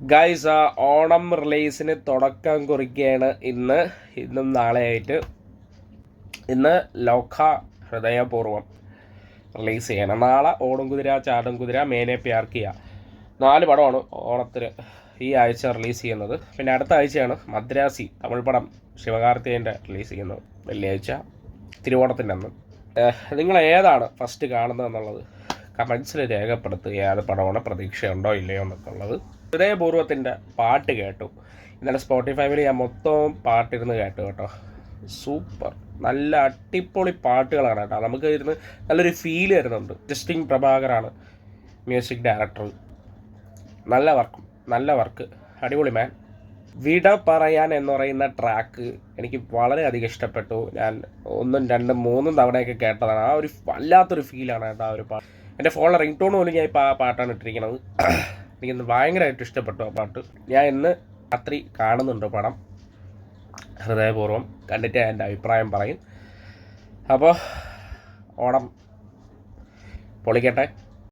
Guys, Onam റിലീസിന് തുടക്കം കുറിക്കുകയാണ് ഇന്നും നാളെയായിട്ട്. ഇന്ന് ലോക ഹൃദയപൂർവ്വം റിലീസ് ചെയ്യണം. നാളെ ഓടും കുതിര, ചാടും കുതിര, മേനെ പ്യാർ കിയ, 4 പടമാണ് ഓണത്തിന് ഈ ആഴ്ച റിലീസ് ചെയ്യുന്നത്. പിന്നെ അടുത്ത ആഴ്ചയാണ് മദ്രാസി തമിഴ് പടം ശിവകാർത്തികേയൻ്റെ റിലീസ് ചെയ്യുന്നത്, വെള്ളിയാഴ്ച തിരുവോണത്തിൻ്റെ അന്ന്. നിങ്ങൾ ഏതാണ് ഫസ്റ്റ് കാണുന്നത് എന്നുള്ളത് കമൻസിൽ രേഖപ്പെടുത്തുക. ഏത് പടമാണ്, പ്രതീക്ഷയുണ്ടോ ഇല്ലയോ എന്നൊക്കെ ഉള്ളത്. ഹൃദയപൂർവ്വത്തിൻ്റെ പാട്ട് കേട്ടു. ഇന്നലെ സ്പോട്ടിഫൈവിൽ ഞാൻ മൊത്തവും പാട്ടിരുന്ന് കേട്ടു കേട്ടോ. സൂപ്പർ, നല്ല അടിപൊളി പാട്ടുകളാണ് കേട്ടോ. നമുക്ക് ഇരുന്ന് നല്ലൊരു ഫീൽ വരുന്നുണ്ട്. ജസ്റ്റിൻ പ്രഭാകറാണ് മ്യൂസിക് ഡയറക്ടർ. നല്ല വർക്ക്, അടിപൊളി മാൻ. വിട പറയാൻ എന്ന് പറയുന്ന ട്രാക്ക് എനിക്ക് വളരെയധികം ഇഷ്ടപ്പെട്ടു. ഞാൻ 1, 2, 3 തവണയൊക്കെ കേട്ടതാണ്. ആ ഒരു വല്ലാത്തൊരു ഫീലാണ് കേട്ടോ ആ ഒരു പാട്ട്. എൻ്റെ ഫോണിലെ റിംഗ് ടോൺ പോലും ഞാൻ ഇപ്പോൾ ആ പാട്ടാണ് ഇട്ടിരിക്കുന്നത്. എനിക്കിന്ന് ഭയങ്കരമായിട്ട് ഇഷ്ടപ്പെട്ടു ആ പാട്ട്. ഞാൻ ഇന്ന് രാത്രി കാണുന്നുണ്ട് പടം ഹൃദയപൂർവ്വം. കണ്ടിട്ട് എൻ്റെ അഭിപ്രായം പറയും. അപ്പോൾ ഓണം പൊളിക്കട്ടെ.